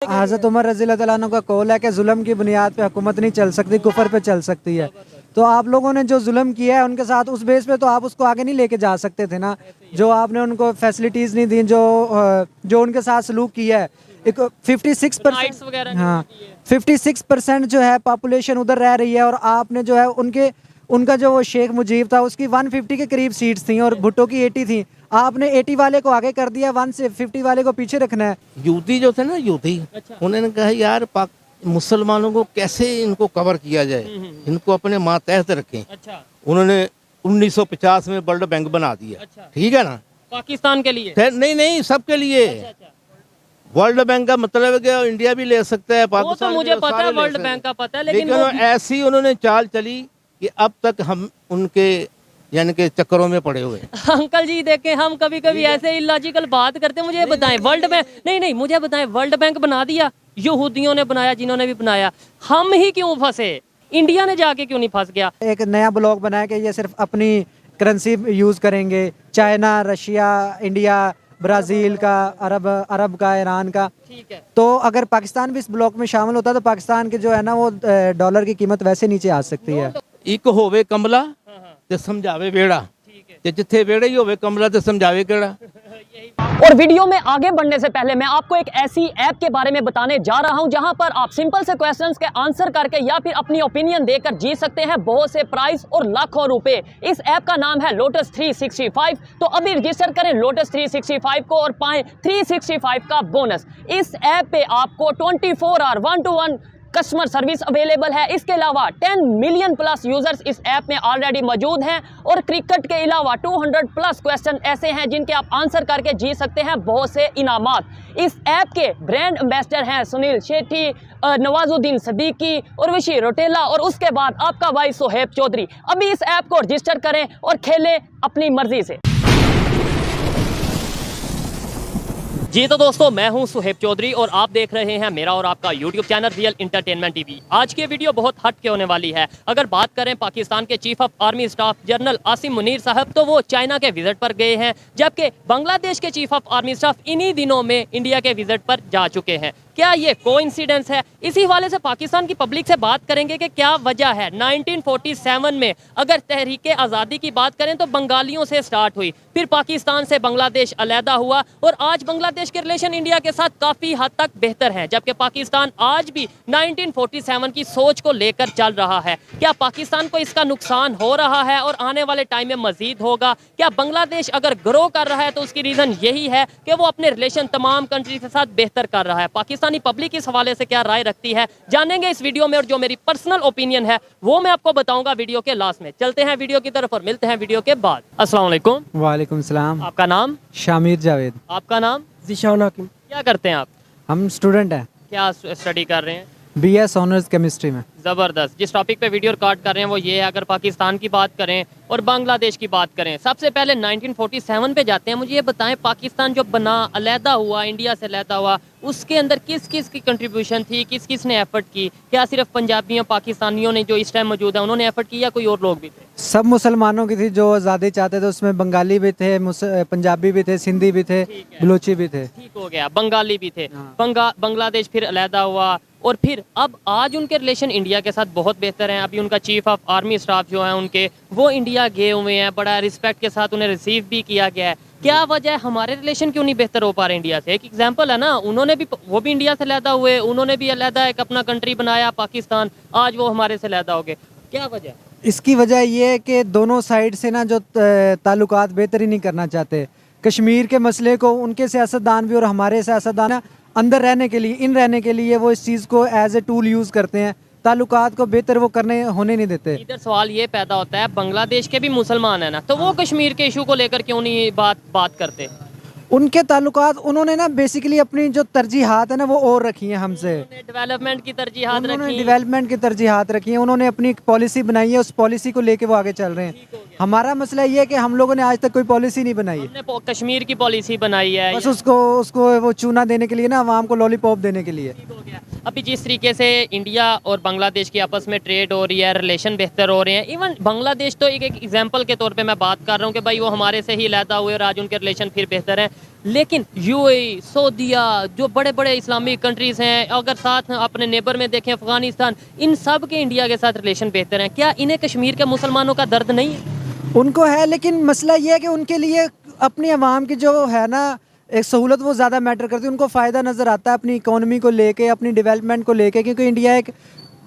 हज़रत उमर रज़ी अल्लाह तआला अन्हु का कौल है कि जुल्म की बुनियाद पे हुकूमत नहीं चल सकती, कुफर पे चल सकती है। तो आप लोगों ने जो जुल्म किया है उनके साथ, उस बेस पे तो आप उसको आगे नहीं लेके जा सकते थे ना। जो आपने उनको फैसिलिटीज़ नहीं दी, जो उनके साथ सलूक किया है। एक 56%, हाँ 56% जो है पॉपुलेशन उधर रह रही है, और आपने जो है उनका जो वो शेख मुजीब था उसकी 150 के करीब सीट्स थी और भुट्टो की 80 थी। आपने 80 वाले को आगे कर दिया, 150 वाले को पीछे रखना है। यूती जो थे ना, यूती उन्होंने कहा यार मुसलमानों को कैसे इनको कवर किया जाए, इनको अपने मातहत रखें। उन्होंने 1950 में वर्ल्ड बैंक बना दिया। ठीक है ना, पाकिस्तान के लिए नहीं सबके लिए। वर्ल्ड बैंक का मतलब है कि इंडिया भी ले सकता है, पाकिस्तान मुझे पता है, वर्ल्ड बैंक का पता है, लेकिन ऐसी उन्होंने चाल चली कि अब तक हम उनके यानी कि चक्करों में पड़े हुए। अंकल जी देखें, हम कभी कभी ऐसे इलॉजिकल बात करते हैं। मुझे बताएं, वर्ल्ड बैंक नहीं मुझे बताएं, वर्ल्ड बैंक बना दिया, यहूदियों ने बनाया, जिन्होंने भी बनाया, हम ही क्यों फंसे? इंडिया ने जाके क्यों नहीं फंस गया? एक नया ब्लॉक बनाया कि ये सिर्फ अपनी करेंसी यूज करेंगे, चाइना, रशिया, इंडिया, ब्राजील का, अरब का, ईरान का। ठीक है, तो अगर पाकिस्तान भी इस ब्लॉक में शामिल होता तो पाकिस्तान के जो है ना वो डॉलर की कीमत वैसे नीचे आ सकती है। एक होवे कमला ते समझावे बेड़ा, ते जिथे बेड़े ही होवे कमला ते समझावे केड़ा। और वीडियो में आगे बढ़ने से पहले मैं आपको एक ऐसी ऐप के बारे में बताने जा रहा हूं जहां पर आप सिंपल से क्वेश्चंस के आंसर करके या फिर अपनी ओपिनियन देकर जीत सकते हैं बहुत से प्राइस और लाखों रुपए। इस ऐप का नाम है लोटस 365। तो अभी रजिस्टर करें लोटस 365 को और पाएं 365 का बोनस। इस ऐप पे आपको 24 our 1-to-1 customer service available है। इसके अलावा 10 मिलियन प्लस यूजर्स इस ऐप में ऑलरेडी मौजूद हैं, और क्रिकेट के अलावा 200 प्लस क्वेश्चन ऐसे हैं जिनके आप आंसर करके जीत सकते हैं बहुत से इनामात। इस ऐप के ब्रांड एम्बेसडर हैं सुनील शेट्टी, नवाजुद्दीन सिद्दीकी, उर्वशी रोटेला, और उसके बाद आपका भाई सोहेब चौधरी। अभी इस ऐप को रजिस्टर करें और खेलें अपनी मर्जी से। जी तो दोस्तों, मैं हूं सुहेब चौधरी और आप देख रहे हैं मेरा और आपका YouTube channel real entertainment TV. आज की वीडियो बहुत हट के होने वाली है। अगर बात करें पाकिस्तान के chief of army staff general Asim Munir साहब, तो वो चाइना के विजिट पर गए हैं, जबकि बांग्लादेश के चीफ ऑफ आर्मी स्टाफ इन्हीं दिनों में इंडिया के विजिट पर जा चुके हैं। क्या ये कोइंसिडेंस है? इसी हवाले से पाकिस्तान की पब्लिक से बात करेंगे कि क्या वजह है। 1947 में अगर तहरीक आज़ादी की बात करें तो बंगालियों से स्टार्ट हुई, फिर पाकिस्तान से बांग्लादेश अलहदा हुआ, और आज बांग्लादेश के रिलेशन इंडिया के साथ काफ़ी हद तक बेहतर हैं, जबकि पाकिस्तान आज भी 1947 की सोच को लेकर चल रहा है। क्या पाकिस्तान को इसका नुकसान हो रहा है और आने वाले टाइम में मजीद होगा? क्या बांग्लादेश अगर ग्रो कर रहा है तो उसकी रीज़न यही है कि वो अपने रिलेशन तमाम कंट्री के साथ बेहतर कर रहा है? पाकिस्तानी पब्लिक इस हवाले से क्या राय रखती है, जानेंगे इस वीडियो में, और जो मेरी पर्सनल ओपिनियन है वो मैं आपको बताऊंगा वीडियो के लास्ट में। चलते हैं वीडियो की तरफ और मिलते हैं वीडियो के बाद। अस्सलाम वालेकुम। वालेकुम सलाम। आपका नाम? शामिर जावेद। आपका नाम? ज़ीशान हाकिम। क्या करते हैं आप? हम स्टूडेंट हैं। क्या स्टडी कर रहे हैं? BS ऑनर्स केमिस्ट्री में। ज़बरदस्त। जिस टॉपिक पे वीडियो रिकॉर्ड कर रहे हैं वो ये है, अगर पाकिस्तान की बात करें और बांग्लादेश की बात करें, सबसे पहले 1947 पे जाते हैं। मुझे ये बताएं, पाकिस्तान जो बना, अलहदा हुआ, इंडिया से अलहदा हुआ, उसके अंदर किस किस की कंट्रीब्यूशन थी, किस किस ने एफर्ट की? क्या सिर्फ पंजाबियों पाकिस्तानियों ने जो इस टाइम मौजूद है उन्होंने एफर्ट की, या कोई और लोग भी थे? सब मुसलमानों की थी जो आज़ादी चाहते थे। उसमें बंगाली भी थे, पंजाबी भी थे, सिंधी भी थे, बलूची भी थे। ठीक हो गया, बंगाली भी थे। बांग्लादेश फिर अलहदा हुआ, और फिर अब आज उनके रिलेशन इंडिया के साथ बहुत बेहतर हैं। अभी उनका चीफ ऑफ आर्मी स्टाफ जो है उनके, वो इंडिया गए हुए हैं, बड़ा रिस्पेक्ट के साथ उन्हें रिसीव भी किया गया है। क्या वजह है, हमारे रिलेशन क्यों नहीं बेहतर हो पा रहे इंडिया से? एक एग्जांपल है ना, वो भी इंडिया से अलहदा हुए, उन्होंने भी अलहदा एक अपना कंट्री बनाया पाकिस्तान, आज वो हमारे से अलहदा हो गए। क्या वजह? इसकी वजह ये है कि दोनों साइड से ना जो ताल्लुकात बेहतर ही नहीं करना चाहते। कश्मीर के मसले को उनके सियासतदान भी और हमारे सियासतदान अंदर रहने के लिए, इन रहने के लिए वो इस चीज़ को एज ए टूल यूज़ करते हैं, ताल्लुकात को बेहतर वो होने नहीं देते। इधर सवाल ये पैदा होता है, बांग्लादेश के भी मुसलमान है ना, तो वो कश्मीर के इशू को लेकर क्यों नहीं बात करते? उनके ताल्लुकात, उन्होंने ना बेसिकली अपनी जो तरजीहात है ना वो और रखी हैं हमसे। डेवलपमेंट की तरजीहात रखी, डेवलपमेंट की तरजीहात रखी है, उन्होंने अपनी पॉलिसी बनाई है, उस पॉलिसी को लेके वो आगे चल रहे हैं। हमारा मसला ये है कि हम लोगों ने आज तक कोई पॉलिसी नहीं बनाई है। हमने कश्मीर की पॉलिसी बनाई है, बस उसको वो चूना देने के लिए ना, आवाम को लॉलीपॉप देने के लिए। अभी जिस तरीके से इंडिया और बांग्लादेश की आपस में ट्रेड हो रही है, रिलेशन बेहतर हो रहे हैं, इवन बांग्लादेश तो एक एग्जांपल के तौर पे मैं बात कर रहा हूँ कि भाई वो हमारे से ही अलहदा हुए और आज उनके रिलेशन फिर बेहतर हैं, लेकिन यूएई, सऊदीया, जो बड़े बड़े इस्लामिक कंट्रीज़ हैं, अगर साथ अपने नेबर में देखें अफ़गानिस्तान, इन सब के इंडिया के साथ रिलेशन बेहतर हैं। क्या इन्हें कश्मीर के मुसलमानों का दर्द नहीं है? उनको है, लेकिन मसला ये है कि उनके लिए अपनी आवाम की जो है ना एक सहूलत वो ज़्यादा मैटर करती है। उनको फ़ायदा नज़र आता है अपनी इकोनॉमी को लेके, अपनी डेवलपमेंट को लेके, क्योंकि इंडिया एक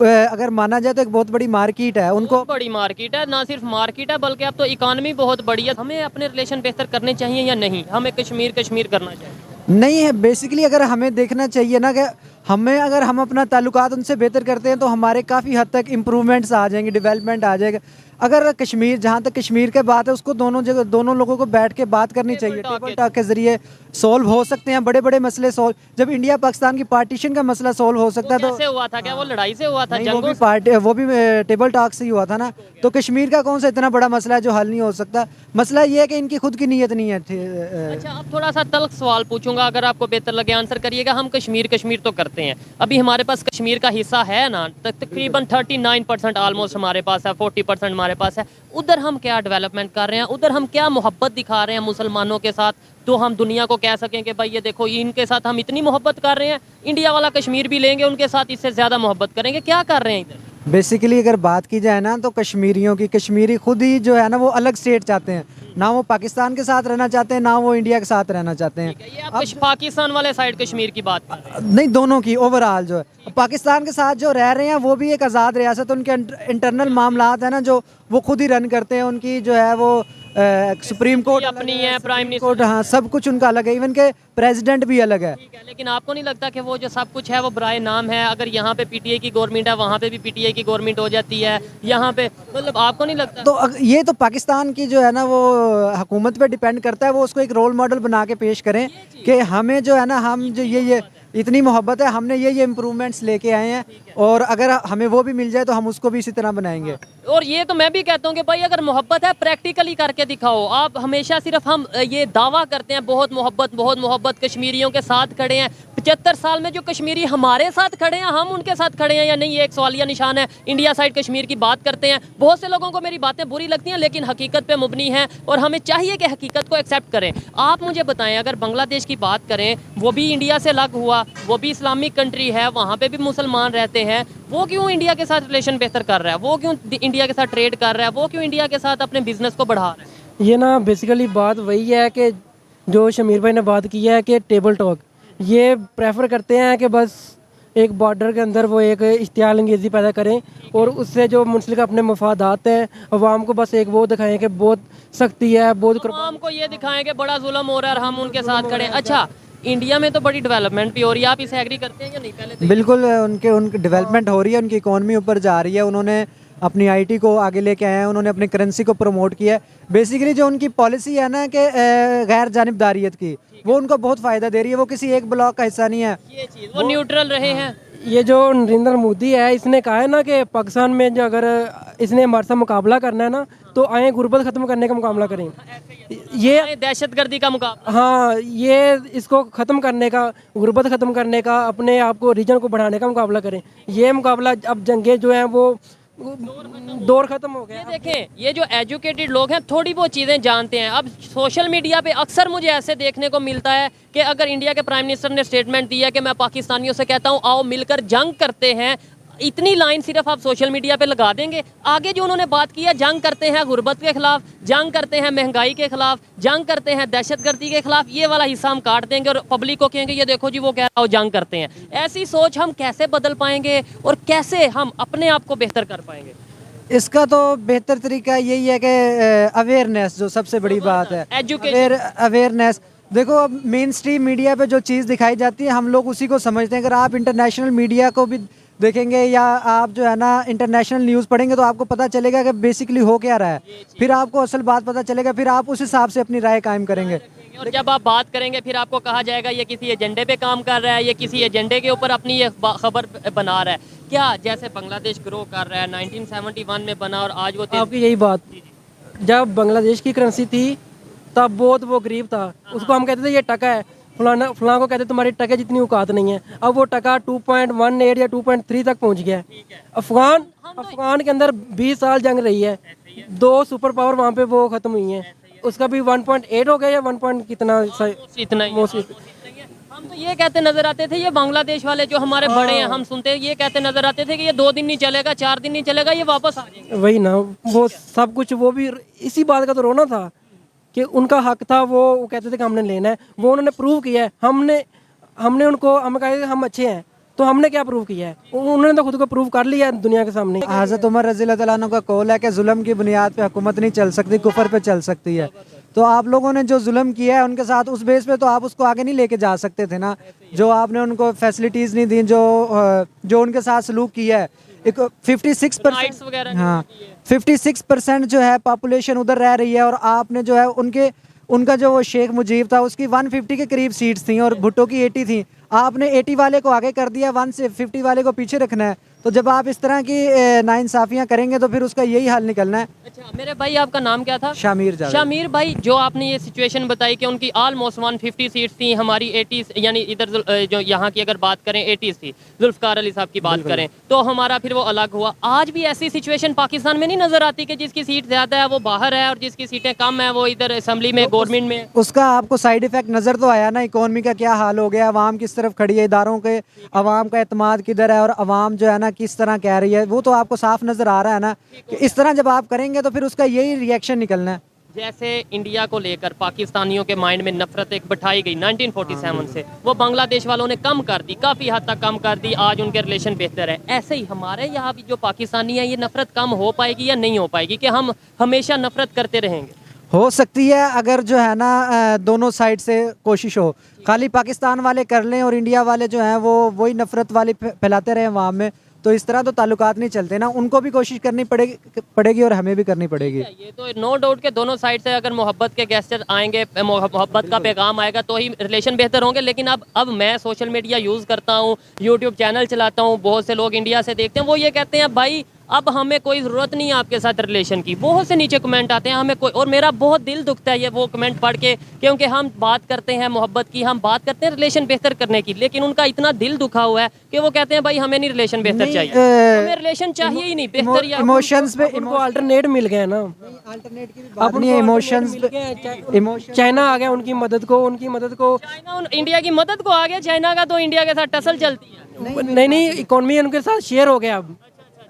अगर माना जाए तो एक बहुत बड़ी मार्केट है उनको। बहुत बड़ी मार्केट है, ना सिर्फ मार्केट है बल्कि अब तो इकानमी बहुत बड़ी है। हमें अपने रिलेशन बेहतर करने चाहिए या नहीं? हमें कश्मीर कश्मीर करना चाहिए? नहीं है, बेसिकली अगर हमें देखना चाहिए ना कि अगर हम अपना ताल्लुकात उनसे बेहतर करते हैं तो हमारे काफ़ी हद तक इम्प्रूवमेंट्स आ जाएंगे, डेवलपमेंट आ जाएगा। अगर कश्मीर, जहाँ तक कश्मीर के बात है, उसको दोनों लोगों को बैठ के बात करनी चाहिए। टेबल टॉक के जरिए सॉल्व हो सकते हैं बड़े बड़े मसले सॉल्व। जब इंडिया पाकिस्तान की पार्टीशन का मसला सॉल्व हो सकता है तो कैसे हुआ था? क्या वो लड़ाई से हुआ था? नहीं, जंगों वो भी टेबल टॉक से ही हुआ था ना। तो कश्मीर का कौन सा इतना बड़ा मसला है जो हल नहीं हो सकता? मसला ये है कि इनकी खुद की नीयत नहीं है। अच्छा, अब थोड़ा सा तल्ख सवाल पूछूंगा, अगर आपको बेहतर लगे आंसर करिएगा। हम कश्मीर कश्मीर तो करते हैं, अभी हमारे पास कश्मीर का हिस्सा है ना, तकरीबन 39% ऑलमोस्ट हमारे पास है, 40% हमारे पास है। उधर हम क्या डेवलपमेंट कर रहे हैं? उधर हम क्या मोहब्बत दिखा रहे हैं मुसलमानों के साथ, तो हम दुनिया को कह सकें कि भाई ये देखो, इनके साथ हम इतनी मोहब्बत कर रहे हैं, इंडिया वाला कश्मीर भी लेंगे उनके साथ इससे ज़्यादा मोहब्बत करेंगे। क्या कर रहे हैं इधर? बेसिकली अगर बात की जाए ना तो कश्मीरी खुद ही जो है ना वो अलग स्टेट चाहते हैं। ना वो पाकिस्तान के साथ रहना चाहते हैं, ना वो इंडिया के साथ रहना चाहते हैं। ये आप पाकिस्तान वाले साइड कश्मीर की बात कर रहे हैं? नहीं, दोनों की ओवरऑल जो है। पाकिस्तान के साथ जो रह रहे हैं वो भी एक आज़ाद रियासत, उनके इंटरनल मामलात है ना जो वो खुद ही रन करते हैं। उनकी जो है वो सुप्रीम कोर्ट अपनी है, प्राइम कोर्ट, हाँ, सब कुछ उनका अलग है, इवन के प्रेसिडेंट भी अलग है। ठीक है, लेकिन आपको नहीं लगता कि वो जो सब कुछ है वो बराए नाम है? अगर यहाँ पे पीटीआई की गवर्नमेंट है, वहाँ पे भी पीटीआई की गवर्नमेंट हो जाती है, यहाँ पे, मतलब आपको नहीं लगता? तो ये तो पाकिस्तान की जो है ना वो हुकूमत पे डिपेंड करता है। वो उसको एक रोल मॉडल बना के पेश करें कि हमें जो है ना, हम जो ये इतनी मोहब्बत है, हमने ये इम्प्रूवमेंट्स लेके आए हैं, और अगर हमें वो भी मिल जाए तो हम उसको भी इसी तरह बनाएंगे। और ये तो मैं भी कहता हूँ कि भाई अगर मोहब्बत है प्रैक्टिकली करके दिखाओ। आप हमेशा सिर्फ हम ये दावा करते हैं बहुत मोहब्बत कश्मीरियों के साथ खड़े हैं। 75 साल में जो कश्मीरी हमारे साथ खड़े हैं, हम उनके साथ खड़े हैं या नहीं, ये एक सवालिया निशान है। इंडिया साइड कश्मीर की बात करते हैं, बहुत से लोगों को मेरी बातें बुरी लगती हैं, लेकिन हकीकत पे मुबनी हैं और हमें चाहिए कि हकीकत को एक्सेप्ट करें। आप मुझे बताएं, अगर बांग्लादेश की बात करें, वो भी इंडिया से अलग हुआ, वो भी इस्लामिक कंट्री है, वहाँ पे भी मुसलमान रहते हैं, वो क्यों इंडिया के साथ रिलेशन बेहतर कर रहा है? वो क्यों इंडिया के साथ ट्रेड कर रहा है? वो क्यों इंडिया के साथ अपने बिजनेस को बढ़ा रहा है? ये ना बेसिकली बात वही है कि जो शमीर भाई ने बात की है कि टेबल टॉक, ये प्रेफर करते हैं कि बस एक बॉर्डर के अंदर वो एक इश्तियाल अंगेज़ी पैदा करें और उससे जो मुंसलिक अपने मफादात हैं अवाम को बस एक वो दिखाएं कि बहुत सख्ती है, बहुत आवाम को ये दिखाएं कि बड़ा जुल्म हो रहा है और हम उनके साथ खड़े हैं। अच्छा, इंडिया में तो बड़ी डेवलपमेंट भी हो रही है, आप इसे एग्री करते हैं या नहीं? पहले तो बिल्कुल, उनकी डेवलपमेंट हो रही है, उनकी इकोनॉमी ऊपर जा रही है। उन्होंने अपनी आईटी को आगे लेके आए हैं, उन्होंने अपनी करेंसी को प्रमोट किया है। बेसिकली जो उनकी पॉलिसी है ना कि गैर जानिबदारियत की, वो उनको बहुत फ़ायदा दे रही है। वो किसी एक ब्लॉक का हिस्सा नहीं है, ये चीज़ वो न्यूट्रल रहे हैं। ये जो नरेंद्र मोदी है इसने कहा है ना कि पाकिस्तान में जो अगर इसने हमारे साथ मुकाबला करना है ना तो आए गुर्बत ख़त्म करने का मुकाबला करें। ये दहशतगर्दी का मुकाबला, हाँ, ये इसको ख़त्म करने का, गुर्बत ख़त्म करने का, अपने आप को रीजन को बढ़ाने का मुकाबला करें। ये मुकाबला अब जंगे जो हैं वो दौर ख़त्म हो गया। ये देखें, ये जो एजुकेटेड लोग हैं थोड़ी बहुत चीज़ें जानते हैं। अब सोशल मीडिया पे अक्सर मुझे ऐसे देखने को मिलता है कि अगर इंडिया के प्राइम मिनिस्टर ने स्टेटमेंट दिया है कि मैं पाकिस्तानियों से कहता हूँ आओ मिलकर जंग करते हैं, इतनी लाइन सिर्फ आप सोशल मीडिया पे लगा देंगे, आगे जो उन्होंने बात की है जंग करते हैं गुर्बत के खिलाफ, जंग करते हैं महंगाई के खिलाफ, जंग करते हैं दहशतगर्दी के खिलाफ, ये वाला हिस्सा हम काट देंगे और पब्लिक को कहेंगे ये देखो जी वो कह रहा हो जंग करते हैं। ऐसी सोच हम कैसे बदल पाएंगे और कैसे हम अपने आप को बेहतर कर पाएंगे? इसका तो बेहतर तरीका यही है कि अवेयरनेस, जो सबसे बड़ी बात है, अवेयरनेस। देखो, अब मेन स्ट्रीम मीडिया पे जो चीज़ दिखाई जाती है हम लोग उसी को समझते हैं। अगर आप इंटरनेशनल मीडिया को भी देखेंगे या आप जो है ना इंटरनेशनल न्यूज़ पढ़ेंगे तो आपको पता चलेगा कि बेसिकली हो क्या रहा है, फिर आपको असल बात पता चलेगा, फिर आप उस हिसाब से अपनी राय कायम करेंगे। और जब आप बात करेंगे फिर आपको कहा जाएगा ये किसी एजेंडे पे काम कर रहा है, ये किसी एजेंडे के ऊपर अपनी ये खबर बना रहा है। क्या जैसे बांग्लादेश ग्रो कर रहा है, 1971 में बना और आज वो आपकी यही बात, जब बांग्लादेश की करेंसी थी तब बहुत वो गरीब था, उसको हम कहते थे ये टका है, फलाना को कहते तुम्हारी टके जितनी औकात नहीं है। अब वो टका 2.18 या 2.3 तक पहुंच गया है। अफगान के अंदर 20 साल जंग रही है, 2 सुपर पावर वहाँ पे वो ख़त्म हुई हैं। उसका भी 1.8 हो गया या 1 पॉइंट कितना इतना ही Mostly- हम तो ये कहते नजर आते थे, ये बांग्लादेश वाले जो हमारे बड़े हैं, हम सुनते ये कहते नजर आते थे कि ये 2 दिन नहीं चलेगा, 4 दिन नहीं चलेगा, ये वापस आ जाएंगे। वही ना, वो सब कुछ वो भी इसी बात का तो रोना था कि उनका हक था, वो कहते थे कि हमने लेना है, वो उन्होंने प्रूव किया है। हमने उनको हमें कहा कि हम अच्छे हैं, तो हमने क्या प्रूव किया है? उन्होंने तो खुद को प्रूव कर लिया है दुनिया के सामने। हज़रत उमर रज़ी अल्लाह तआला अन्हु का कौल है कि जुल्म की बुनियाद पे हुकूमत नहीं चल सकती, कुफर पे चल सकती है। तो आप लोगों ने जो जुल्म किया है उनके साथ, उस बेस पे तो आप उसको आगे नहीं लेके जा सकते थे ना। जो आपने उनको फैसिलिटीज़ नहीं दी, जो उनके साथ सलूक किया है। 56% वगैरह हाँ 56% जो है पॉपुलेशन उधर रह रही है, और आपने जो है उनका जो वो शेख मुजीब था उसकी 150 के करीब सीट्स थी और भुट्टो की 80 थी। आपने 80 वाले को आगे कर दिया, 150 वाले को पीछे रखना है। तो जब आप इस तरह की नाइंसाफियां करेंगे तो फिर उसका यही हल निकलना है। अच्छा मेरे भाई, आपका नाम क्या था? शामिर जावेद। शामिर भाई, जो आपने ये सिचुएशन बताई कि उनकी ऑलमोस्ट 150 सीट्स थी, हमारी 80 यानी इधर जो यहाँ की अगर बात करें 80 थी, जुल्फकार अली साहब की बात करें तो हमारा फिर वो अलग हुआ। आज भी ऐसी सिचुएशन पाकिस्तान में नहीं नजर आती कि जिसकी सीट ज्यादा है वो बाहर है और जिसकी सीटें कम है वो इधर असम्बली में गवर्नमेंट में? उसका आपको साइड इफेक्ट नजर तो आया ना, इकोनॉमी का क्या हाल हो गया, अवाम किस तरफ खड़ी है, इदारों के अवाम का एतमाद किधर है और अवाम जो है ना किस तरह कह रही है, वो तो आपको साफ नजर आ रहा है ना कि इस तरह जब आप करेंगे तो फिर उसका यही रिएक्शन निकलना है। जैसे इंडिया को लेकर पाकिस्तानियों के माइंड में नफरत एक बिठाई गई 1947 से, वो बांग्लादेश वालों ने कम कर दी, काफ़ी हद तक कम कर दी, आज उनके रिलेशन बेहतर है। ऐसे ही हमारे यहाँ भी जो पाकिस्तानी है, ये नफरत कम हो पाएगी या नहीं हो पाएगी, कि हम हमेशा नफरत करते रहेंगे? हो सकती है अगर जो है ना दोनों साइड से कोशिश हो। खाली पाकिस्तान वाले कर लें और इंडिया वाले जो हैं वो वही नफरत वाली फैलाते रहे अवाम में, तो इस तरह तो ताल्लुकात नहीं चलते ना। उनको भी कोशिश करनी पड़ेगी और हमें भी करनी पड़ेगी। ये तो नो डाउट के दोनों साइड से अगर मोहब्बत के गेस्टर आएंगे, मोहब्बत का पैगाम आएगा तो ही रिलेशन बेहतर होंगे। लेकिन अब मैं सोशल मीडिया यूज़ करता हूँ, यूट्यूब चैनल चलाता हूँ, बहुत से लोग इंडिया से देखते हैं, वो ये कहते हैं भाई अब हमें कोई ज़रूरत नहीं है आपके साथ रिलेशन की। बहुत से नीचे कमेंट आते हैं हमें कोई, और मेरा बहुत दिल दुखता है ये वो कमेंट पढ़ के, क्योंकि हम बात करते हैं मोहब्बत की, हम बात करते हैं रिलेशन बेहतर करने की, लेकिन उनका इतना दिल दुखा हुआ है कि वो कहते हैं भाई हमें नहीं रिलेशन बेहतर चाहिए, हमें रिलेशन चाहिए ही नहीं बेहतर। या इमोशंस पे उनको अल्टरनेट मिल गया ना, अब नहीं इमोशंस पे चाइना आ गया उनकी मदद को चाइना इंडिया की मदद को आ गया, चाइना का तो इंडिया के साथ टसल चलती है। नहीं इकोनॉमी उनके साथ शेयर हो गया।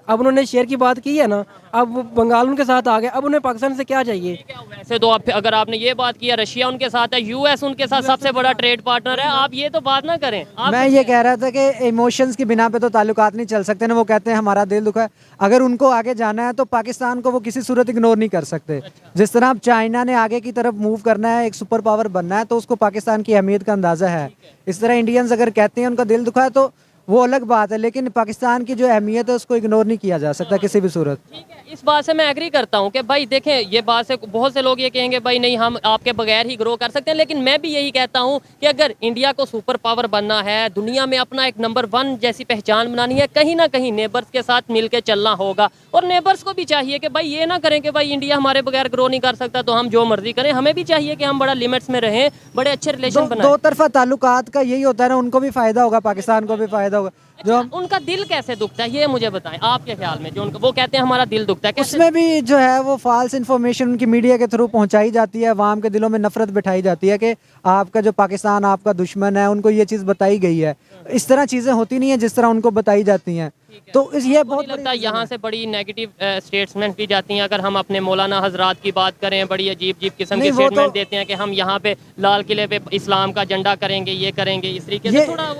अब उन्होंने शेयर की बात की है ना, अब वो बंगाल उनके साथ आ गए, अब उन्हें पाकिस्तान से क्या चाहिए? वैसे तो आप अगर आपने ये बात की है, रशिया उनके साथ है, यूएस उनके साथ सबसे बड़ा ट्रेड पार्टनर है, आप ये तो बात ना करें। मैं ये कह रहा था कि इमोशंस की बिना पे तो ताल्लुकात नहीं चल सकते ना। वो कहते हैं हमारा दिल दुखा है, अगर उनको आगे जाना है तो पाकिस्तान को वो किसी सूरत इग्नोर नहीं कर सकते। जिस तरह अब चाइना ने आगे की तरफ मूव करना है, एक सुपर पावर बनना है, तो उसको पाकिस्तान की अहमियत का अंदाजा है। इस तरह इंडियंस अगर कहते हैं उनका दिल दुखा है तो वो अलग बात है, लेकिन पाकिस्तान की जो अहमियत है उसको इग्नोर नहीं किया जा सकता किसी भी सूरत। ठीक है, इस बात से मैं एग्री करता हूँ कि भाई देखें, ये बात से बहुत से लोग ये कहेंगे भाई नहीं हम आपके बगैर ही ग्रो कर सकते हैं, लेकिन मैं भी यही कहता हूँ कि अगर इंडिया को सुपर पावर बनना है, दुनिया में अपना एक नंबर 1 जैसी पहचान बनानी है, कहीं ना कहीं नेबर्स के साथ मिलकर चलना होगा। और नेबर्स को भी चाहिए कि भाई ये ना करें कि भाई इंडिया हमारे बगैर ग्रो नहीं कर सकता तो हम जो मर्जी करें, हमें भी चाहिए कि हम बड़ा लिमिट्स में रहें, बड़े अच्छे रिलेशन बनाएं। दो तरफा ताल्लुकात का यही होता है ना, उनको भी फायदा होगा, पाकिस्तान को भी फायदा होगा। जो उनका दिल कैसे दुखता है ये मुझे बताएं आपके ख्याल में, जो वो कहते हैं हमारा दिल दुखता है, कैसे? उसमें भी जो है वो फॉल्स इन्फॉर्मेशन उनकी मीडिया के थ्रू पहुंचाई जाती है, अवाम के दिलों में नफरत बिठाई जाती है कि आपका जो पाकिस्तान आपका दुश्मन है, उनको ये चीज़ बताई गई है। इस तरह चीज़ें होती नहीं है जिस तरह उनको बताई जाती हैं। तो ये बहुत लगता है यहाँ से बड़ी नेगेटिव स्टेटमेंट भी जाती हैं। अगर हम अपने मौलाना हजरात की बात करें, बड़ी अजीब किस्म के स्टेटमेंट देते हैं कि हम यहाँ पे लाल किले पे इस्लाम का झंडा करेंगे, ये करेंगे, इस तरीके से थोड़ा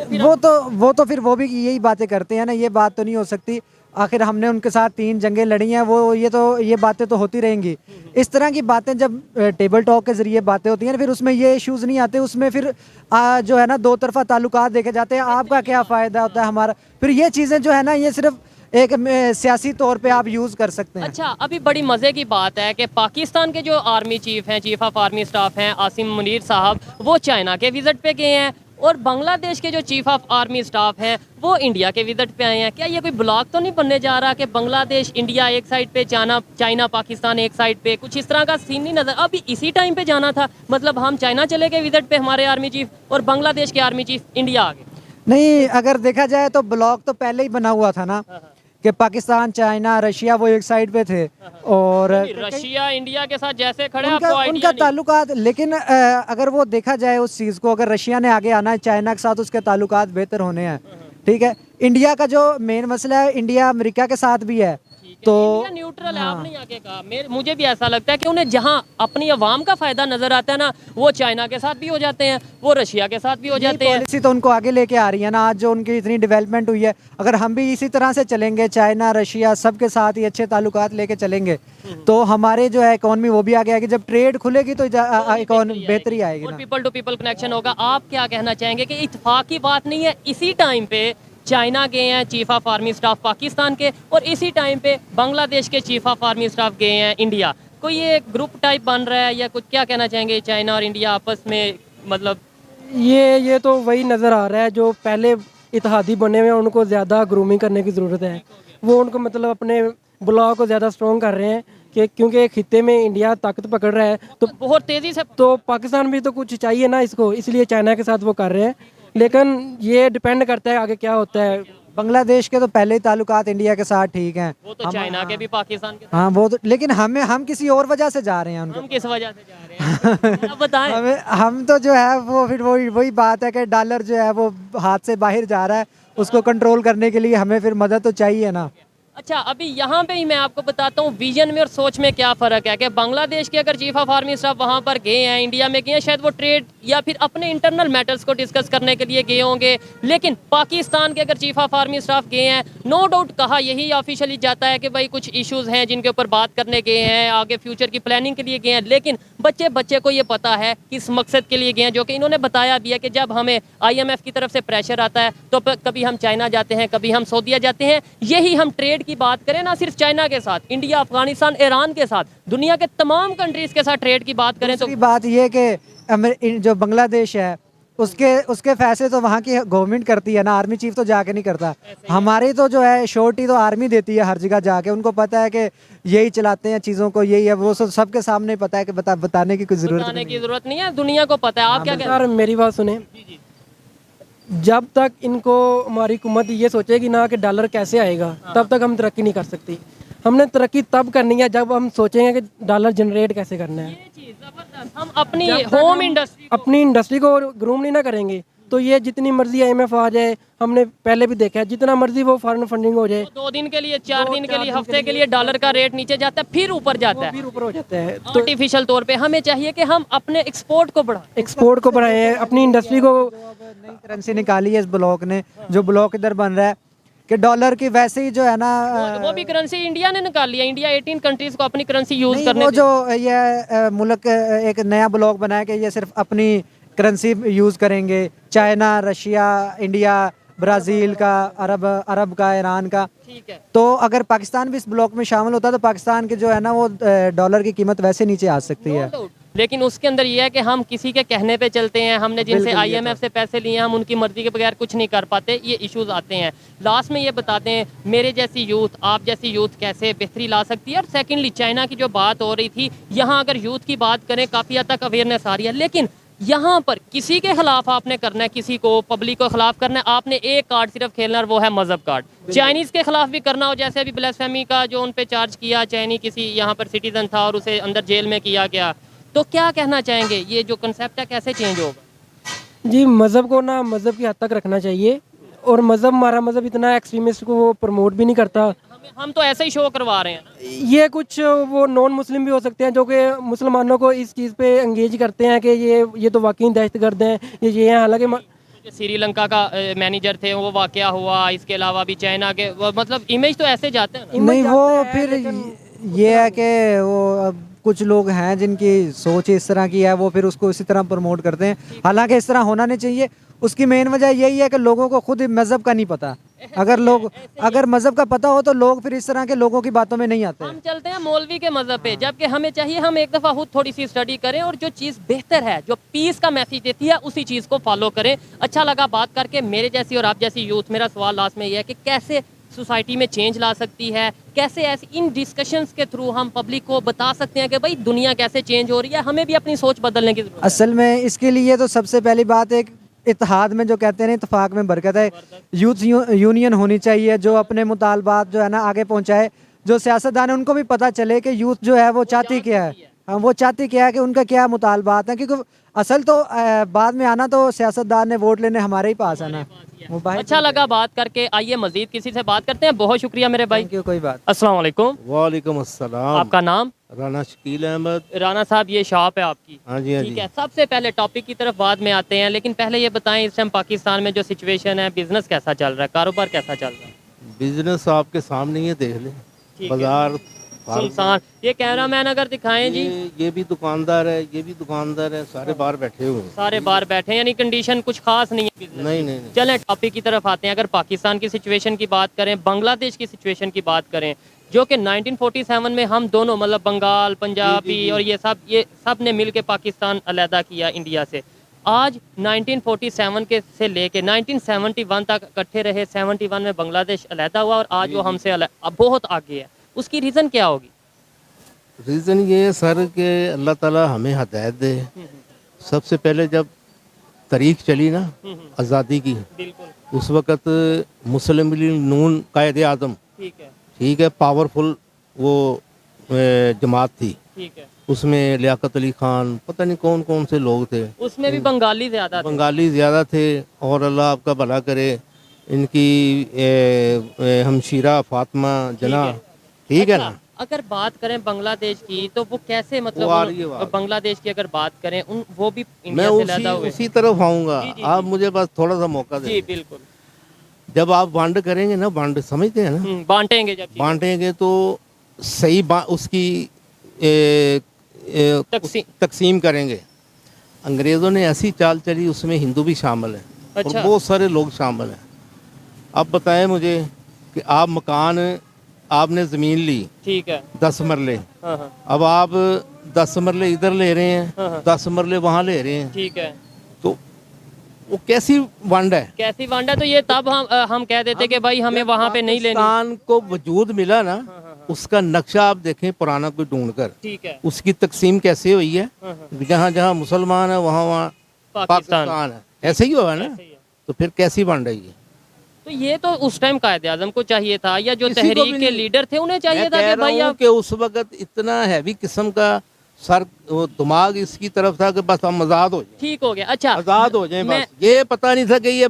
वो फिर वो भी यही बातें करते हैं ना। ये बात तो नहीं हो सकती, आखिर हमने उनके साथ 3 जंगें लड़ी हैं, वो ये बातें तो होती रहेंगी। इस तरह की बातें जब टेबल टॉक के जरिए बातें होती हैं फिर उसमें ये इश्यूज़ नहीं आते, उसमें फिर जो है ना दो तरफा ताल्लुकात देखे जाते हैं, आपका क्या फ़ायदा होता है हमारा। फिर ये चीज़ें जो है ना ये सिर्फ एक सियासी तौर पे आप यूज़ कर सकते हैं। अच्छा, अभी बड़ी मज़े की बात है कि पाकिस्तान के जो आर्मी चीफ हैं, चीफ ऑफ आर्मी स्टाफ हैं आसिम मुनीर साहब, वो चाइना के विजिट पे गए हैं, और बांग्लादेश के जो चीफ ऑफ आर्मी स्टाफ हैं वो इंडिया के विजिट पे आए हैं। क्या ये कोई ब्लॉक तो नहीं बनने जा रहा कि बांग्लादेश इंडिया एक साइड पे, चाइना पाकिस्तान एक साइड पे, कुछ इस तरह का सीन नहीं नजर? अभी इसी टाइम पे जाना था, मतलब हम चाइना चले गए विजिट पे हमारे आर्मी चीफ, और बांग्लादेश के आर्मी चीफ इंडिया आ गए। नहीं, अगर देखा जाए तो ब्लॉक तो पहले ही बना हुआ था ना, कि पाकिस्तान, चाइना, रशिया वो एक साइड पे थे और रशिया इंडिया के साथ जैसे खड़े हैं, उनका आपको आइडिया उनका नहीं। ताल्लुकात, लेकिन अगर वो देखा जाए उस चीज़ को, अगर रशिया ने आगे आना है चाइना के साथ, उसके ताल्लुकात बेहतर होने हैं, ठीक है। इंडिया का जो मेन मसला है, इंडिया अमेरिका के साथ भी है, तो इंडिया न्यूट्रल है, आपने आगे कहा। मुझे भी ऐसा लगता है कि उन्हें जहां अपनी आवाम का फायदा नजर आता है ना, वो चाइना के साथ भी हो जाते हैं, वो रशिया के साथ भी हो जाते हैं। पॉलिसी तो उनको आगे लेके आ रही है ना, आज जो उनकी इतनी डेवलपमेंट हुई है, अगर हम भी इसी तरह से चलेंगे, चाइना, रशिया सबके साथ ही अच्छे ताल्लुकात लेके चलेंगे, तो हमारे जो है इकोनॉमी वो भी आगे आएगी। जब ट्रेड खुलेगी तो इकोनॉमी बेहतरी आएगी और ना। पीपल टू पीपल कनेक्शन होगा। आप क्या कहना चाहेंगे कि इत्तेफाक की बात नहीं है, इसी टाइम पे चाइना गए हैं chief of army staff Pakistan के, और इसी टाइम पे बांग्लादेश के चीफ ऑफ आर्मी स्टाफ गए हैं इंडिया, कोई ये ग्रुप टाइप बन रहा है या कुछ, क्या कहना चाहेंगे चाइना और इंडिया आपस में, मतलब ये तो वही नज़र आ रहा है, जो पहले इत्तेहादी बने हुए हैं उनको ज़्यादा ग्रूमिंग करने की ज़रूरत है। वो उनको मतलब अपने ब्लॉक को ज़्यादा स्ट्रॉन्ग कर रहे हैं कि क्योंकि खित्ते में इंडिया ताकत पकड़ रहा है, तो बहुत तेजी से पाकिस्तान भी तो कुछ चाहिए ना इसको, इसलिए चाइना के साथ वो कर रहे हैं। लेकिन ये डिपेंड करता है आगे क्या होता है। बांग्लादेश के तो पहले ही ताल्लुकात इंडिया के साथ ठीक हैं, वो तो चाइना के भी पाकिस्तान के हाँ वो तो, लेकिन हम किसी और वजह से जा रहे हैं उनको। हम किस वजह से जा रहे हैं, आप बताएं। हम तो जो है वो फिर वही बात है कि डॉलर जो है वो हाथ से बाहर जा रहा है, उसको कंट्रोल करने के लिए हमें फिर मदद तो चाहिए ना। अच्छा, अभी यहाँ पे ही मैं आपको बताता हूँ विजन में और सोच में क्या फ़र्क है कि बांग्लादेश के अगर चीफ ऑफ आर्मी स्टाफ वहाँ पर गए हैं, इंडिया में गए हैं, शायद वो ट्रेड या फिर अपने इंटरनल मैटर्स को डिस्कस करने के लिए गए होंगे, लेकिन पाकिस्तान के अगर चीफ ऑफ आर्मी स्टाफ गए हैं, नो डाउट कहा यही ऑफिशियली जाता है कि भाई कुछ इश्यूज़ हैं जिनके ऊपर बात करने गए हैं, आगे फ्यूचर की प्लानिंग के लिए गए हैं, लेकिन बच्चे को ये पता है किस मकसद के लिए गए हैं, जो कि इन्होंने बताया भी है कि जब हमें IMF की तरफ से प्रेशर आता है तो कभी हम चाइना जाते हैं, कभी हम सऊदीया जाते हैं। यही हम ट्रेड की बात करें ना, सिर्फ चाइना के साथ, इंडिया, अफगानिस्तान, ईरान के साथ, दुनिया के तमाम कंट्रीज के साथ ट्रेड की बात करें तो दूसरी बात ये कि जो बांग्लादेश है उसके फैसले तो वहाँ की गवर्नमेंट करती है ना, आर्मी चीफ तो जाके नहीं करता। हमारी तो जो है श्योरिटी तो आर्मी देती है हर जगह जाके, उनको पता है कि यही चलाते हैं चीज़ों को, यही है, वो सबके सामने पता है कि बताने की कोई ज़रूरत नहीं है, दुनिया को पता है। आप क्या कहते हैं? सर मेरी बात सुने, जब तक इनको हमारी हुकूमत ये सोचेगी ना कि डॉलर कैसे आएगा, तब तक हम तरक्की नहीं कर सकती। हमने तरक्की तब करनी है जब हम सोचेंगे कि डॉलर जनरेट कैसे करना है। हम अपनी होम इंडस्ट्री, अपनी इंडस्ट्री को ग्रूम नहीं ना करेंगे तो ये जितनी मर्जी IMF आ जाए, हमने पहले भी देखा है, जितना मर्जी वो फॉरेन फंडिंग हो जाए, 2 दिन के लिए, 4 दिन के लिए, हफ्ते के लिए डॉलर का रेट नीचे जाता है, फिर ऊपर जाता है, फिर ऊपर हो जाता है। तो आर्टिफिशियल तौर पे हमें चाहिए कि हम अपने एक्सपोर्ट को बढ़ाएं, एक्सपोर्ट को बढ़ाएं, अपनी इंडस्ट्री को। नई करेंसी निकाली है इस ब्लॉक ने, जो ब्लॉक इधर बन रहा है कि डॉलर की वैसे ही जो है ना, वो भी करेंसी इंडिया ने निकाल लिया। इंडिया 18 कंट्रीज को अपनी करेंसी यूज करने वो जो ये मुल्क एक नया ब्लॉक बनाया कि ये सिर्फ अपनी करेंसी यूज़ करेंगे, चाइना, रशिया, इंडिया, ब्राज़ील का, अरब का, ईरान का। ठीक है, तो अगर पाकिस्तान भी इस ब्लॉक में शामिल होता तो पाकिस्तान की जो है ना वो डॉलर की कीमत वैसे नीचे आ सकती है। लेकिन उसके अंदर ये है कि हम किसी के कहने पे चलते हैं, हमने जिनसे IMF से पैसे लिए हैं, हम उनकी मर्जी के बगैर कुछ नहीं कर पाते, ये इश्यूज आते हैं। लास्ट में ये बताते हैं मेरे जैसी यूथ, आप जैसी यूथ कैसे बेहतरी ला सकती है। और सेकेंडली चाइना की जो बात हो रही थी, यहाँ अगर यूथ की बात करें काफ़ी हद तक अवेयरनेस आ रही है, लेकिन यहाँ पर किसी के खिलाफ आपने करना है, किसी को पब्लिक को खिलाफ करना है, आपने एक कार्ड सिर्फ खेलना है, वो है मजहब कार्ड। चाइनीज़ के खिलाफ भी करना हो, जैसे अभी ब्लास्फेमी का जो उन पे चार्ज किया, चाइनी किसी यहाँ पर सिटीजन था और उसे अंदर जेल में किया गया, तो क्या कहना चाहेंगे, ये जो कंसेप्ट है कैसे चेंज होगा? जी, मज़हब को ना मज़हब की हद तक रखना चाहिए, और मज़हब, हमारा मज़हब इतना एक्सट्रीमिस्ट को वो प्रमोट भी नहीं करता। हम तो ऐसे ही शो करवा रहे हैं ना। ये कुछ वो नॉन मुस्लिम भी हो सकते हैं जो कि मुसलमानों को इस चीज़ पे एंगेज करते हैं कि ये तो वाकई दहशतगर्द हैं, ये हैं। हालांकि श्रीलंका का मैनेजर थे, वो वाकया हुआ, इसके अलावा भी चाइना के, मतलब इमेज तो ऐसे जाते हैं। नहीं, वो फिर ये है कि वो अब कुछ लोग हैं जिनकी सोच इस तरह की है, वो फिर उसको इसी तरह प्रमोट करते हैं, हालांकि इस तरह होना नहीं चाहिए। उसकी मेन वजह यही है कि लोगों को खुद मज़हब का नहीं पता। अगर मज़हब का पता हो तो लोग फिर इस तरह के लोगों की बातों में नहीं आते। हम चलते हैं मौलवी के मज़हब पे, जबकि हमें चाहिए हम एक दफ़ा खुद थोड़ी सी स्टडी करें और जो चीज़ बेहतर है, जो पीस का मैसेज देती है, उसी चीज़ को फॉलो करें। अच्छा लगा बात करके मेरे जैसी और आप जैसी यूथ। मेरा सवाल लास्ट में यह है कि कैसे सोसाइटी में चेंज ला सकती है, कैसे ऐसे इन डिस्कशंस के थ्रू हम पब्लिक को बता सकते हैं कि भाई दुनिया कैसे चेंज हो रही है, हमें भी अपनी सोच बदलने की जरूरत है। असल में इसके लिए तो सबसे पहली बात एक इत्तेहाद में जो कहते हैं ना, इत्तेफाक में बरकत है। यूथ यूनियन होनी चाहिए जो अपने मुतालबात जो है ना आगे पहुंचाए। जो सियासतदान है उनको भी पता चले कि यूथ जो है वो चाहती क्या है, हाँ वो चाहती क्या है, कि उनका क्या मुतालबात है। क्योंकि असल तो बाद में आना तो सियासतदान ने वोट लेने हमारे ही पास है ना। वो भाई अच्छा लगा बात करके। आइए मजीद किसी से बात करते हैं। बहुत शुक्रिया मेरे भाई। थैंक यू, कोई बात। अस्सलाम वालेकुम। वालेकुम अस्सलाम। आपका नाम? राना शकील अहमद। राना साहब, ये शॉप है आपकी? हाँ जी, हाँ ठीक जी। है, सबसे पहले टॉपिक की तरफ बाद में आते हैं, लेकिन पहले ये बताएं इस टाइम पाकिस्तान में जो सिचुएशन है, बिजनेस कैसा चल रहा है, कारोबार कैसा चल रहा है? बिजनेस आपके सामने ही है, देख लें। ठीक है। बाजार सुनसान। ये कैमरामैन अगर दिखाएं जी, ये भी दुकानदार है, ये भी दुकानदार है, सारे बाहर बैठे हुए हैं। सारे बाहर बैठे हैं, यानी कंडीशन कुछ खास नहीं है business नहीं की। नहीं नहीं। चलें टॉपिक की तरफ आते हैं। अगर पाकिस्तान की सिचुएशन की बात करें, बांग्लादेश की सिचुएशन की बात करें, जो कि 1947 में हम दोनों मतलब बंगाल, पंजाबी और ये सब ने मिल के पाकिस्तान अलहदा किया इंडिया से। आज 1947 के से लेके 1971 तक इकट्ठे रहे, 71 में बांग्लादेश अलहदा हुआ और आज वो हमसे अब बहुत आगे है। उसकी रीज़न क्या होगी? रीज़न ये है सर कि अल्लाह ताला हमें हदायत दे। सबसे पहले जब तारीख चली ना आज़ादी की, बिल्कुल उस वक़्त मुस्लिम लीग नून कायद आज़म, ठीक है, ठीक है, पावरफुल वो जमात थी। ठीक है। उसमें लियाकत अली खान, पता नहीं कौन कौन से लोग थे। उसमें भी बंगाली ज़्यादा थे। बंगाली ज़्यादा थे। और अल्लाह आपका भला करे, इनकी हमशीरा फातिमा जना, ठीक है ना। अगर बात करें बांग्लादेश की तो वो कैसे वो आ रही है मतलब बात। बांग्लादेश की अगर बात करें वो भी मैं इंडिया से अलहदा हुए। उसी तरफ आऊँगा। जी, जी, आप मुझे बस थोड़ा सा मौका जी दें। बिल्कुल। जब आप वंड करेंगे ना, वंड समझते हैं ना, बांटेंगे जब चीज़ें। बांटेंगे तो सही उसकी तकसीम करेंगे। अंग्रेज़ों ने ऐसी चाल चली, उसमें हिंदू भी शामिल है और अच्छा। बहुत सारे लोग शामिल हैं। अब बताएं मुझे कि आप मकान, आपने ज़मीन ली ठीक है। 10 मरले, हाँ हाँ, अब आप 10 मरले इधर ले रहे हैं, हाँ। 10 मरले वहाँ ले रहे हैं, ठीक है। तो वो कैसी वंड है? कैसी वांडा? तो ये तब हम कह देते कि भाई हमें वहाँ पे नहीं लेनी। पाकिस्तान को वजूद मिला ना, उसका नक्शा आप देखें पुराना कोई ढूंढ कर, ठीक है। उसकी तकसीम कैसे हुई है। जहाँ जहाँ मुसलमान है वहाँ वहाँ पाकिस्तान है, ऐसे ही हुआ ना। ऐसे ही है। तो फिर कैसी वंड है ये? तो ये तो उस टाइम कायदे आजम को चाहिए था, या जो किसी को भी तहरीक के नहीं। लीडर थे उन्हें चाहिए मैं था कह कि रहा भाई हूँ आप। कि उस वक्त इतना हैवी किस्म का सर वो दिमाग इसकी तरफ था कि बस हम आज़ाद हो जाए, ठीक हो गया। अच्छा, आज़ाद हो जाए। मैं- बस ये पता नहीं था कि ये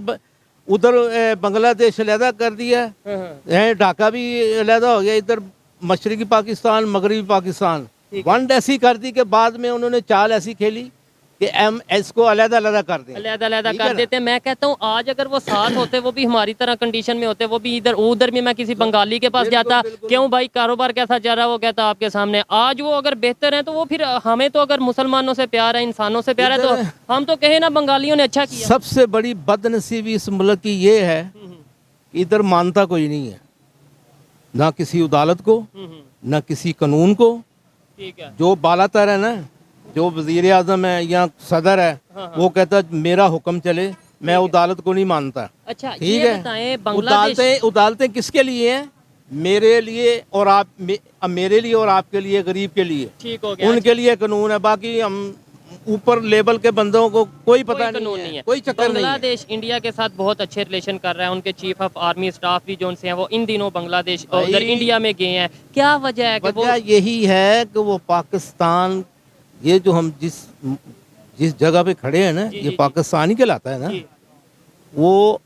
उधर बांग्लादेश अलहदा कर दिया हाँ, हाँ। है, ढाका भी अलहदा हो गया, इधर मशरकी पाकिस्तान, मगरबी पाकिस्तान। वंड ऐसी कर दी कि बाद में उन्होंने चाल ऐसी खेली कि इसको अलहदा अलहदा कर दें, अलहदा अलहदा ठीक है कर ना? देते हैं। मैं कहता हूँ आज अगर वो साथ होते, वो भी हमारी तरह कंडीशन में होते, वो भी इधर उधर भी मैं किसी बंगाली के पास जाता, क्यों भाई कारोबार कैसा चल रहा है, वो कहता आपके सामने। आज वो अगर बेहतर है तो वो फिर हमें तो अगर मुसलमानों से प्यार है, इंसानों से प्यार है, तो हम तो कहे ना बंगालियों ने अच्छा किया। सबसे बड़ी बदनसीबी इस मुल्क की ये है कि इधर मानता कोई नहीं है, ना किसी अदालत को, ना किसी कानून को। ठीक है। जो बालातर है ना, जो वजीर आजम है या सदर है, वो कहता है मेरा हुक्म चले, मैं अदालत को नहीं मानता। अच्छा, ठीक ये है। बताएं बांग्लादेश। अदालतें किसके लिए हैं? मेरे लिए और मेरे लिए और आपके लिए, गरीब के लिए। ठीक हो गया। उनके लिए कानून है, बाकी हम ऊपर लेवल के बंदों को कोई पता कोई कानून नहीं है, कोई चक्कर नहीं है। बांग्लादेश इंडिया के साथ बहुत अच्छे रिलेशन कर रहा है। उनके चीफ ऑफ आर्मी स्टाफ भी जो उनसे हैं वो इन दिनों बांग्लादेश और उधर भाई, इंडिया में गए हैं। क्या वजह है कि वो? वजह यही है कि वो पाकिस्तान, ये जो हम जिस जगह पे खड़े हैं ना, जी, ये जी, पाकिस्तान ही कहलाता है ना। जी। वो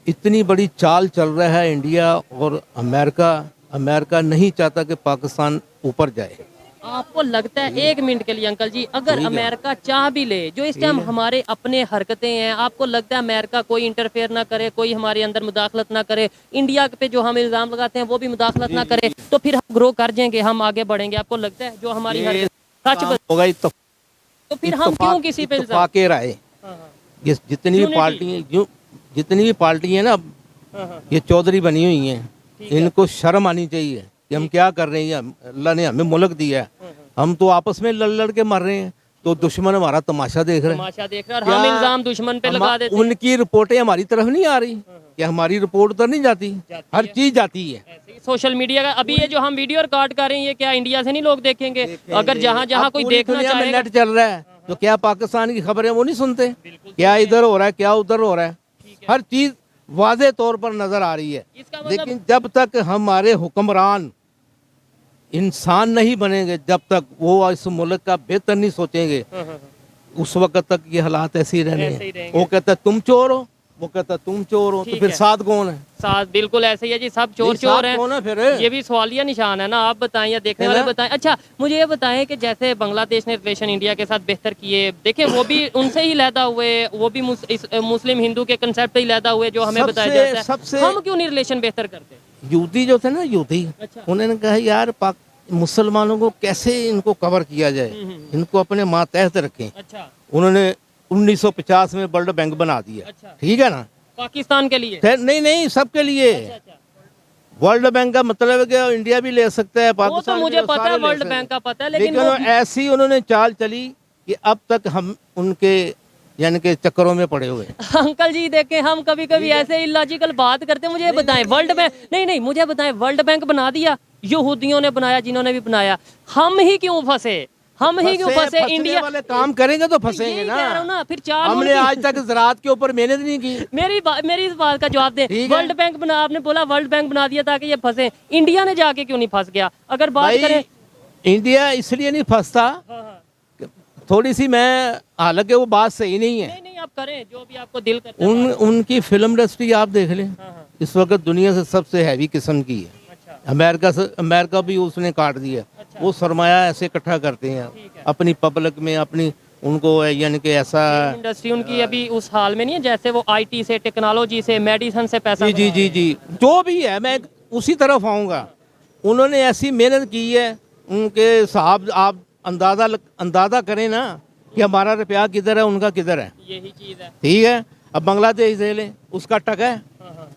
इतनी बड़ी चाल चल रहा है इंडिया और अमेरिका नहीं चाहता कि पाकिस्तान ऊपर जाए। आपको लगता है, एक मिनट के लिए अंकल जी, अगर अमेरिका चाह भी ले, जो इस टाइम हमारे अपने हरकतें हैं, आपको लगता है अमेरिका कोई इंटरफेयर ना करे, कोई हमारे अंदर मुदाखलत ना करे, इंडिया पे जो हम इल्जाम लगाते हैं वो भी मुदाखलत ना करे, तो फिर हम ग्रो कर जाएंगे, हम आगे बढ़ेंगे? आपको लगता है जो हमारी हरकत सच होगा तो फिर हम क्यों किसी पे इल्जाम? इत्तफाक राय, हाँ, हाँ, ये जितनी भी पार्टी है ना, हाँ, ये चौधरी बनी हुई हैं, इनको शर्म आनी चाहिए कि हम क्या कर रहे हैं। अल्लाह ने हमें मुल्क दिया है, हम तो आपस में लड़ के मर रहे हैं, तो दुश्मन हमारा तमाशा देख रहे हैं। तमाशा देख रहे हैं और हम इल्जाम दुश्मन पे लगा देते हैं। उनकी रिपोर्टें हमारी तरफ नहीं आ रही, कि हमारी रिपोर्ट उधर नहीं जाती, हर चीज जाती है। ऐसे ही सोशल मीडिया का अभी ये जो हम वीडियो रिकॉर्ड कर रहे हैं, ये क्या इंडिया से नहीं लोग देखेंगे? अगर जहाँ जहाँ कोई पूरी देखना दुनिया में चाहेगा। नेट चल रहा है, तो क्या पाकिस्तान की खबरें वो नहीं सुनते? क्या इधर हो रहा है, क्या उधर हो रहा है, हर चीज वाज़े तौर पर नजर आ रही है। इसका मतलब लेकिन जब तक हमारे हुक्मरान इंसान नहीं बनेंगे, जब तक वो इस मुल्क का बेहतर नहीं सोचेंगे, उस वक्त तक ये हालात ऐसे ही रहने ऐसे ही हैं। रहेंगे। वो कहता है तुम चोर हो, वो कहता है तुम चोर हो, तो ठीक फिर है। साथ कौन है? साथ बिल्कुल ऐसे ही है जी, सब चोर नहीं, चोर साथ कौन है हैं। फिर? ये भी सवालिया निशान है ना, आप बताएं या देखने है वाले ना? बताएं। अच्छा मुझे ये बताएं कि जैसे बांग्लादेश ने रिलेशन इंडिया के साथ बेहतर किए, देखें वो भी उनसे ही लैदा हुए, वो भी मुस्लिम हिंदू के कंसेप्ट से ही लैदा हुए जो हमें बताया जाता है। सबसे हम क्यों नहीं रिलेशन बेहतर करते? यूती जो थे ना, यूती, अच्छा। उन्होंने कहा यार मुसलमानों को कैसे इनको कवर किया जाए, इनको अपने मातहत रखें। अच्छा उन्होंने 1950 में वर्ल्ड बैंक बना दिया। अच्छा। ठीक है ना? पाकिस्तान के लिए? नहीं नहीं, सबके लिए। अच्छा। वर्ल्ड बैंक का मतलब है कि इंडिया भी ले सकता है, वो तो पाकिस्तान मुझे भी, पता सारे है, ले वर्ल्ड सकते हैं। बैंक का पता है, लेकिन लेकिन ऐसी उन्होंने चाल चली कि अब तक हम उनके यानी कि चक्करों में पड़े हुए हैं। अंकल जी देखें, हम कभी कभी ऐसे इलॉजिकल बात करते हैं। मुझे ये बताएं, वर्ल्ड बैंक नहीं, मुझे बताएं, वर्ल्ड बैंक बना दिया, यहूदियों ने बनाया, जिन्होंने भी बनाया, हम ही क्यों फंसे? हम ही क्यों फंसे? फंसने इंडिया वाले काम करेंगे तो फंसेंगे यही ना। कह रहा हूं ना, फिर चाल हमने उनकी- आज तक ज़राअत के ऊपर मेहनत नहीं की। मेरी इस बात का जवाब दें। ठीक है। वर्ल्ड बैंक बना, आपने बोला वर्ल्ड बैंक बना दिया ताकि ये फंसे, इंडिया ने जाके क्यों नहीं फंस गया? अगर बात भाई करें इंडिया इसलिए नहीं फंसता, थोड़ी सी मैं, हालांकि वो बात सही नहीं है। नहीं आप करें जो भी आपको दिल करता है। उनकी फिल्म इंडस्ट्री आप देख लें, इस वक्त दुनिया से सबसे हैवी किस्म की है। अच्छा। अमेरिका भी उसने काट दिया। वो सरमाया ऐसे इकट्ठा करते हैं अपनी पब्लिक में, अपनी उनको यानी कि ऐसा। इंडस्ट्री उनकी अभी उस हाल में नहीं है जैसे वो आईटी से, टेक्नोलॉजी से, मेडिसिन से पैसा जी जी जी जी, जो भी है मैं उसी तरफ आऊँगा। उन्होंने ऐसी मेहनत की है, उनके साहब आप अंदाजा करें ना कि हमारा रुपया किधर है, उनका किधर है। यही चीज है। ठीक है, अब बांग्लादेश दे लें, उसका टक है,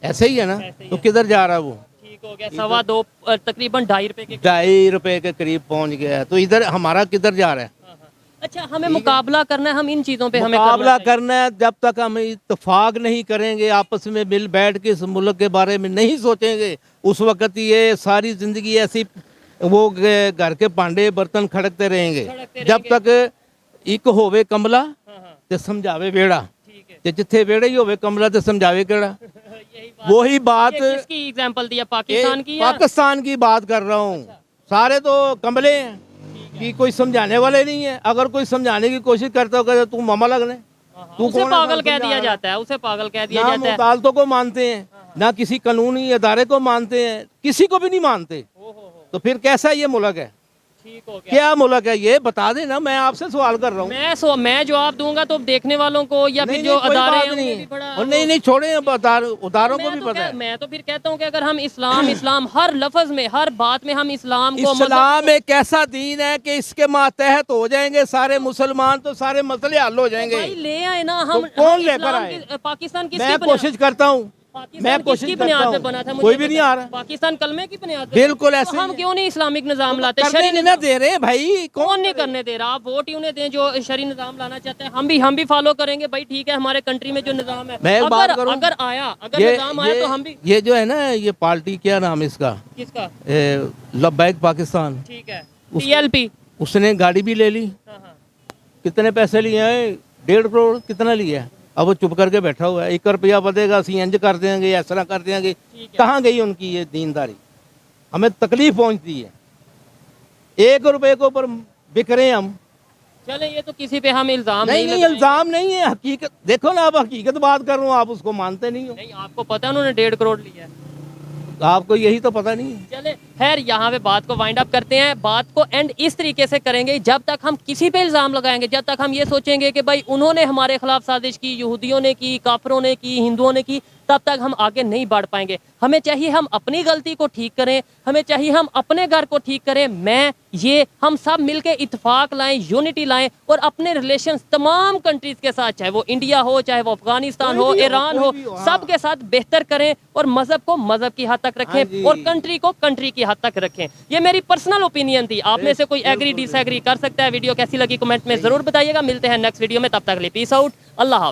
ऐसे ही है ना, तो किधर जा रहा है वो? ठीक हो गया, 2.25 तकरीबन 2.5 रुपए के। 2.5 रुपए के करीब पहुंच गया है, तो इधर हमारा किधर जा रहा है? अच्छा हमें मुकाबला करना है, हम इन चीजों पे हमें मुकाबला करना करना है। जब तक हम इत्तेफाक नहीं करेंगे, आपस में मिल बैठ के इस मुल्क के बारे में नहीं सोचेंगे, उस वक्त ये सारी जिंदगी ऐसी वो घर के भांडे बर्तन खड़कते रहेंगे। जब तक एक होवे कमला ते समझावे बेड़ा, ते जिथे बेड़ा ही होवे कमला ते समझावे केड़ा। वही बात ये किसकी एग्जांपल दिया, पाकिस्तान की या? पाकिस्तान की बात कर रहा हूँ। सारे तो कमले हैं कि कोई समझाने वाले नहीं है। अगर कोई समझाने की कोशिश करता हो, कहते तू मामा लगने, तू उसे कौन है पागल कह समझा दिया रहा? जाता है, उसे पागल कह दिया ना जाता है। अदालतों को मानते हैं, ना किसी कानूनी अदारे को मानते हैं, किसी को भी नहीं मानते। तो फिर कैसा ये मुल्क है? ठीक हो गया। क्या मुल्क है ये बता देना, मैं आपसे सवाल कर रहा हूँ। मैं जवाब दूंगा तो देखने वालों को या फिर जो कोई अदारे बात हैं उन्हें नहीं भी बड़ा और नहीं छोड़े, उदारों को भी पता है। मैं तो फिर कहता हूँ कि अगर हम इस्लाम हर लफ्ज में, हर बात में हम इस्लाम को इस्लाम एक ऐसा दीन है कि इसके मातहत हो जाएंगे सारे मुसलमान, तो सारे मसले हल हो जाएंगे। भाई ले आए ना हम। तो कौन हम लेकर इस्लाम आए? पाकिस्तान की मैं कोशिश करता हूँ, मैं कोशिश की करता बुनियाद पे बना था, हूँ, मुझे कोई भी पता नहीं है। आ रहा। पाकिस्तान कलमे की बुनियाद पे बिल्कुल बना। ऐसे तो हम ही है। क्यों नहीं इस्लामिक निजाम लाते? करने नहीं ना दे रहे भाई, कौन नहीं करने दे रहा? आप वोट ही उन्हें दें जो शरी निजाम लाना चाहते हैं। हम भी फॉलो करेंगे भाई, ठीक है, हमारे कंट्री में जो निजाम है। मैं एक बात करूं? अगर निजाम आया तो हम भी। ये जो है ना, ये पार्टी क्या नाम है इसका, किसका? लब्बैक पाकिस्तान, ठीक है, TLP। उसने गाड़ी भी ले ली। कितने पैसे लिए हैं? 1.5 करोड़ कितना लिया है? अब वो चुप करके बैठा हुआ है। 1 रुपया बदेगा, असी इंज कर देंगे, ऐसा कर देंगे। कहाँ गई उनकी ये दीनदारी? हमें तकलीफ पहुंचती है। 1 रुपए के ऊपर बिक रहे हैं हम। चले ये तो किसी पे हम इल्जाम नहीं लगाएंगे। इल्जाम नहीं है, हकीकत देखो ना। आप हकीकत बात कर रहा हूँ, आप उसको मानते नहीं हो। नहीं आपको पता है उन्होंने 1.5 करोड़ लिया है। आपको यही तो पता नहीं है। चले खैर, यहाँ पे बात को वाइंड अप करते हैं। बात को एंड इस तरीके से करेंगे, जब तक हम किसी पे इल्जाम लगाएंगे, जब तक हम ये सोचेंगे कि भाई उन्होंने हमारे खिलाफ साजिश की, यहूदियों ने की, काफरों ने की, हिंदुओं ने की, तब तक हम आगे नहीं बढ़ पाएंगे। हमें चाहिए हम अपनी गलती को ठीक करें, हमें चाहिए हम अपने घर को ठीक करें। हम सब मिलके इत्तेफाक लाएं, यूनिटी लाएं और अपने रिलेशंस तमाम कंट्रीज के साथ, चाहे वो इंडिया हो, चाहे वो अफगानिस्तान हो, ईरान हो, सबके साथ बेहतर करें और मजहब को मजहब की हद तक रखें और कंट्री को कंट्री की हद तक रखें। ये मेरी पर्सनल ओपिनियन थी। आप में से कोई एग्री डिसएग्री कर सकता है। वीडियो कैसी लगी कमेंट में जरूर बताइएगा। मिलते हैं नेक्स्ट वीडियो में, तब तक के लिए पीस आउट, अल्लाह हाफ़िज़।